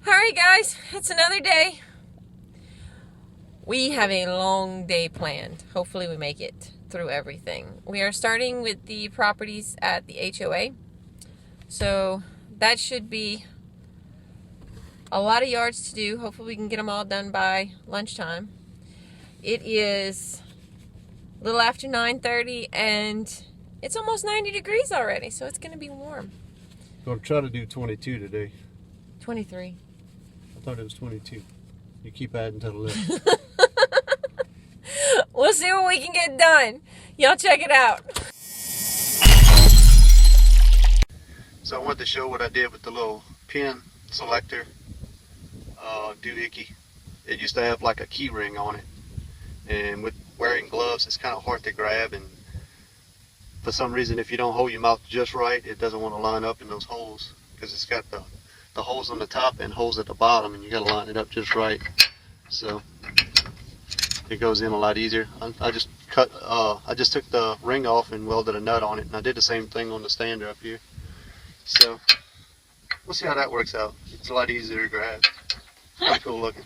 Alright guys, it's another day. We have a long day planned. Hopefully we make it through everything. We are starting with the properties at the HOA. So that should be a lot of yards to do. Hopefully we can get them all done by lunchtime. It is a little after 9:30 and it's almost 90 degrees already, so it's going to be warm. Gonna try to do 22 today. 23. I thought it was 22. You keep adding to the list. We'll see what we can get done. Y'all check it out. So I wanted to show what I did with the little pin selector doohickey. It used to have like a key ring on it, and with wearing gloves it's kind of hard to grab, and for some reason if you don't hold your mouth just right, it doesn't want to line up in those holes because it's got the holes on the top and holes at the bottom, and you got to line it up just right so it goes in a lot easier. I just took the ring off and welded a nut on it, and I did the same thing on the stander up here. So we'll see how that works out. It's a lot easier to grab. Pretty cool looking.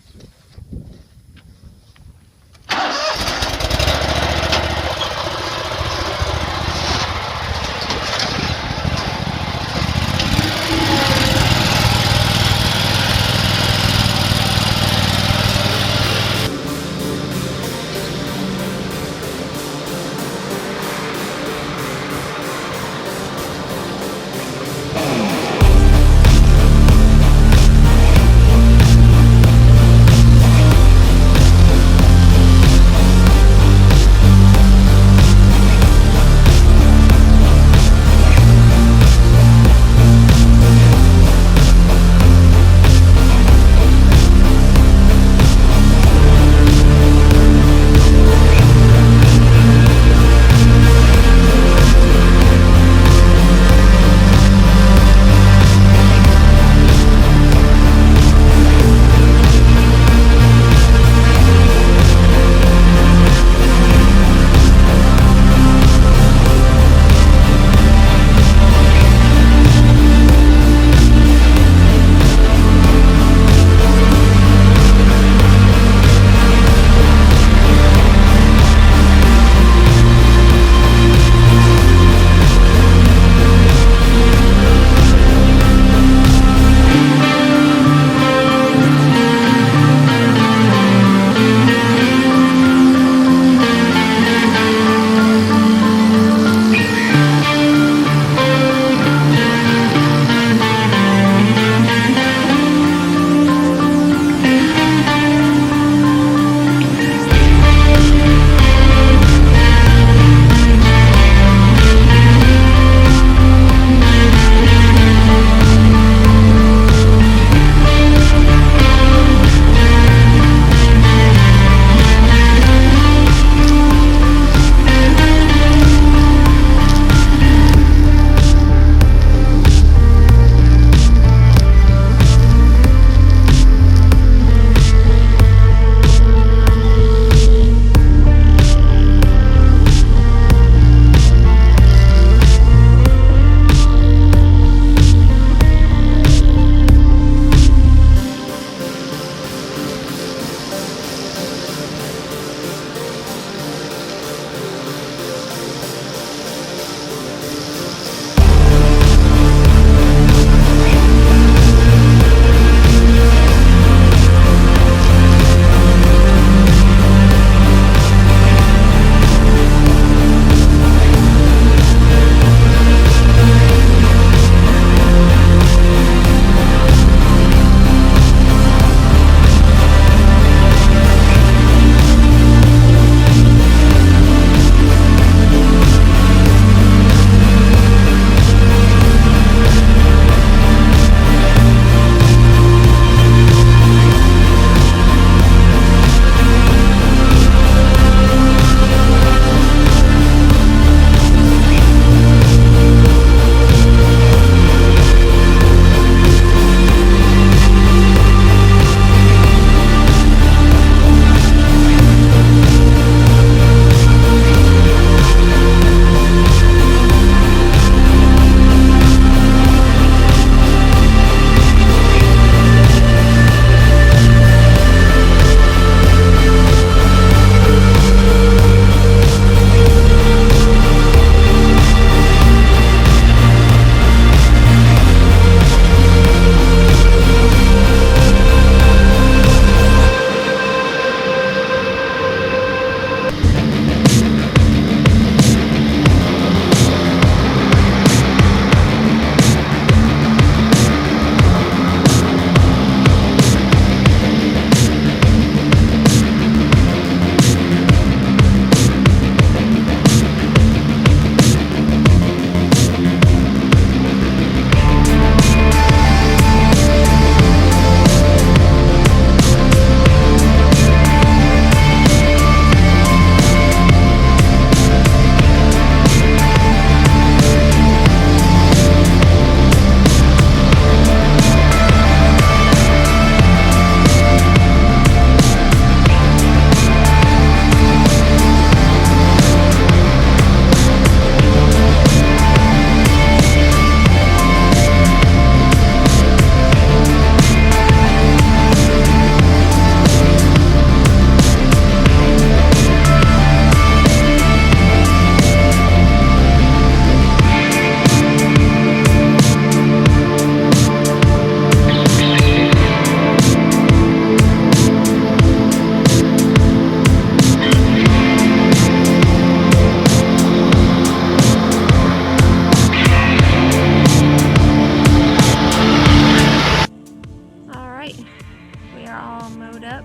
mowed up,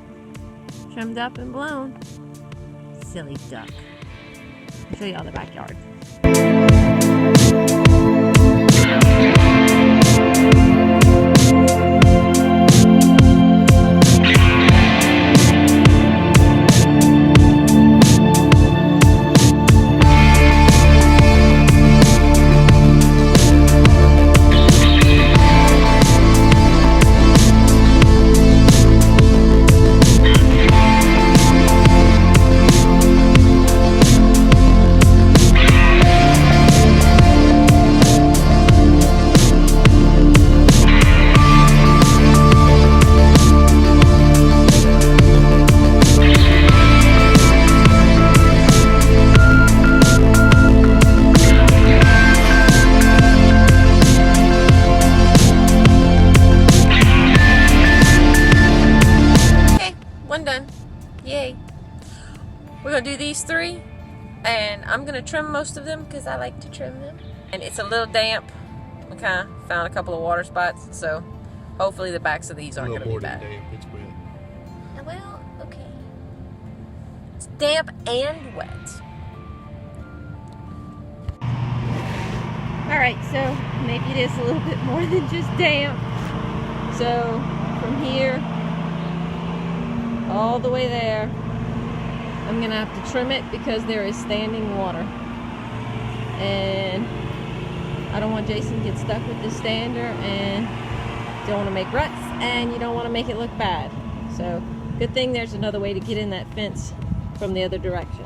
trimmed up and blown. Silly duck. I'll show you all the backyard. Done. Yay. We're gonna do these 3 and I'm gonna trim most of them because I like to trim them, and it's a little damp. We kind of found a couple of water spots, so hopefully the backs of these aren't gonna be bad. Damp. It's wet. Well, okay, it's damp and wet. Alright, so maybe it is a little bit more than just damp. So from here all the way there, I'm gonna have to trim it because there is standing water, and I don't want Jason to get stuck with the stander, and don't want to make ruts, and you don't want to make it look bad. So good thing there's another way to get in that fence from the other direction.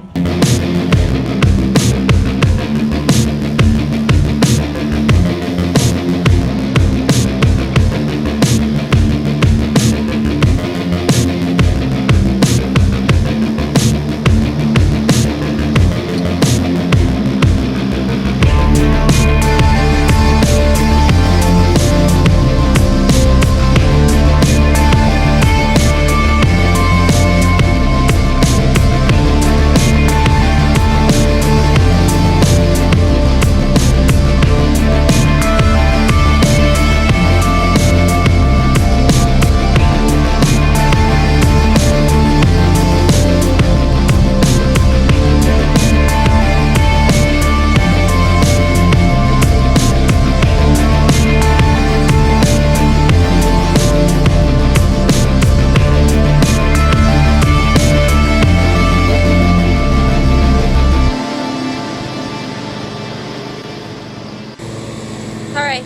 Alright,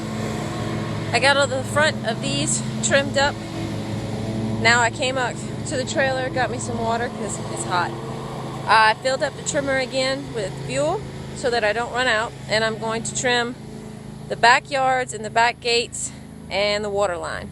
I got all the front of these trimmed up. Now I came out to the trailer, got me some water because it's hot. I filled up the trimmer again with fuel so that I don't run out, and I'm going to trim the backyards and the back gates and the water line.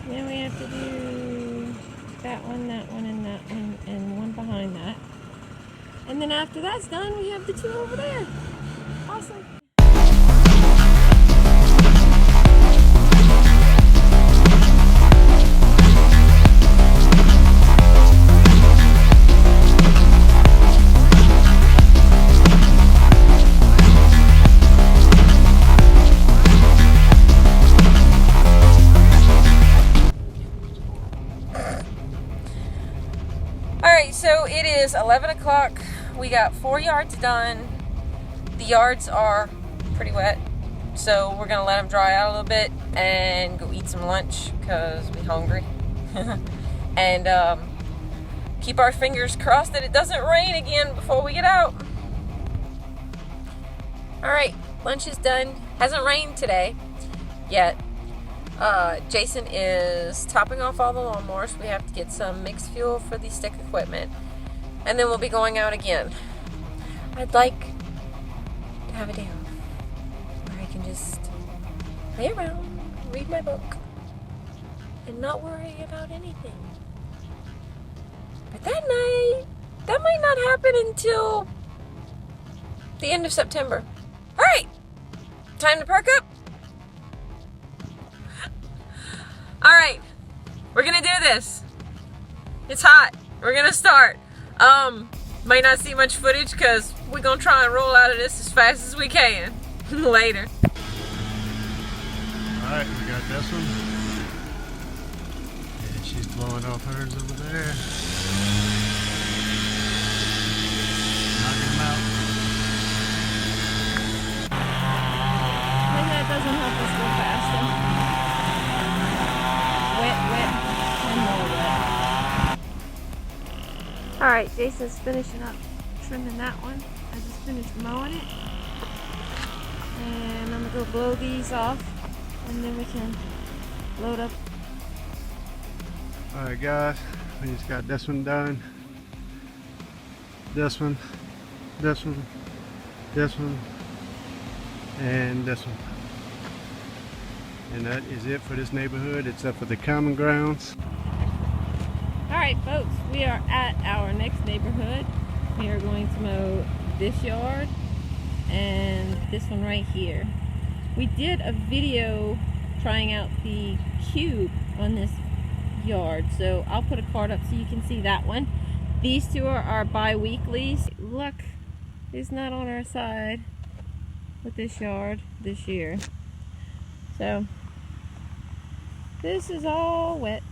Then we have to do that one, and one behind that. And then after that's done, we have the two over there. Awesome. Alright, so it is 11 o'clock. We got 4 yards done. The yards are pretty wet, so we're going to let them dry out a little bit and go eat some lunch because we're hungry. And keep our fingers crossed that it doesn't rain again before we get out. Alright, lunch is done. Hasn't rained today yet. Jason is topping off all the lawnmowers. We have to get some mixed fuel for the stick equipment. And then we'll be going out again. I'd like to have a day off where I can just lay around, read my book, and not worry about anything. But that might not happen until the end of September. Alright, time to perk up. Alright, we're gonna do this. It's hot. We're gonna start. Might not see much footage because we're gonna try and roll out of this as fast as we can. Later. Alright, we got this one. And she's blowing off hers over there. Knocking them out. And that doesn't help us go faster. Wet, and more wet. Alright, Jason's finishing up trimming that one. I just finished mowing it. And I'm gonna go blow these off, and then we can load up. Alright guys, we just got this one done. This one, this one, this one, and this one. And that is it for this neighborhood, except for the common grounds. Alright folks, we are at our next neighborhood. We are going to mow this yard and this one right here. We did a video trying out the cube on this yard, so I'll put a card up so you can see that one. These two are our bi-weeklies. Luck is not on our side with this yard this year. So this is all wet,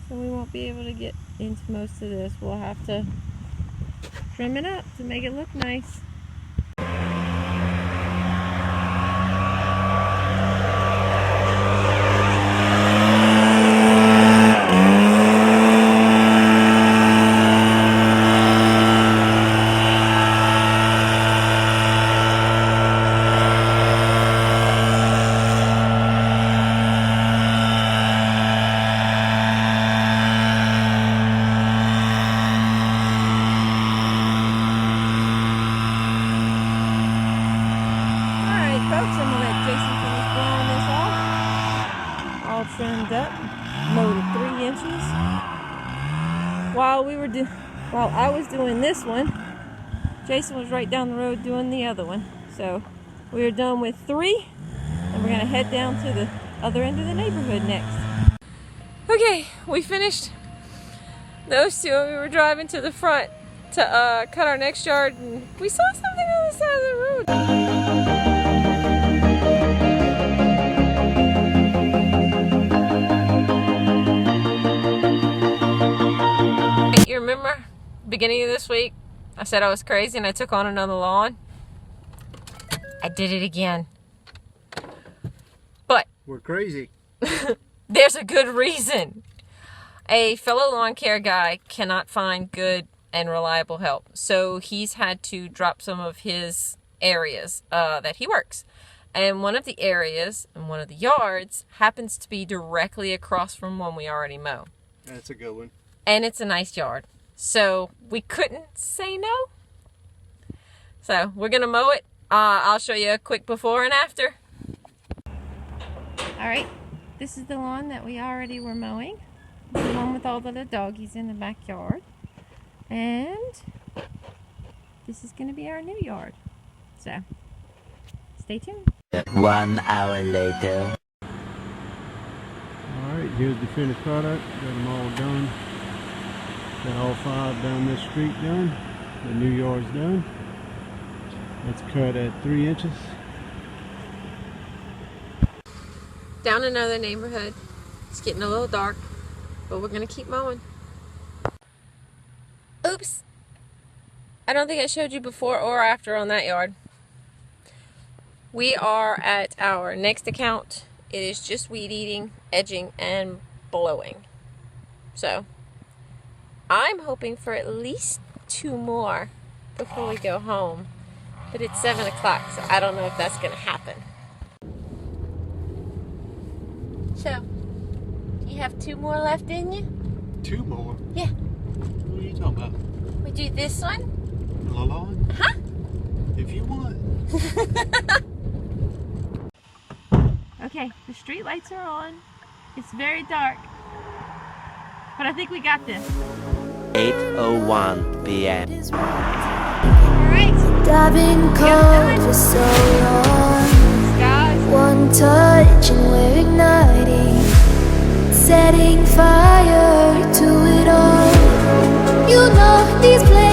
so we won't be able to get into most of this. We'll have to trim it up to make it look nice. Trimmed up, mowed it 3 inches. While I was doing this one, Jason was right down the road doing the other one. So we are done with 3, and we're gonna head down to the other end of the neighborhood next. Okay, we finished those two. We were driving to the front to cut our next yard, and we saw something on the side of the road. Remember, beginning of this week, I said I was crazy and I took on another lawn. I did it again. But we're crazy. There's a good reason. A fellow lawn care guy cannot find good and reliable help. So he's had to drop some of his areas that he works. And one of the areas and one of the yards happens to be directly across from one we already mow. That's a good one. And it's a nice yard. So we couldn't say no. So we're gonna mow it. I'll show you a quick before and after. All right, This is the lawn that we already were mowing. The one with all the little doggies in the backyard. And this is going to be our new yard. So, stay tuned. 1 hour later. Alright, here's the finished product. Got them all done. Got all 5 down this street done. The new yard's done. It's cut at 3 inches. Down another neighborhood. It's getting a little dark, but we're going to keep mowing. Oops! I don't think I showed you before or after on that yard. We are at our next account. It is just weed eating, edging, and blowing. So, I'm hoping for at least 2 more before we go home. But it's 7 o'clock, so I don't know if that's going to happen. So, do you have 2 more left in you? 2 more? Yeah. What are you talking about? We do this one? The lawn? Huh? If you want. Okay, the street lights are on. It's very dark. But I think we got this. 8:01 p.m. Alright. I've been cold for so long. Guys. One touch and we're igniting, setting fire to it all. You know these places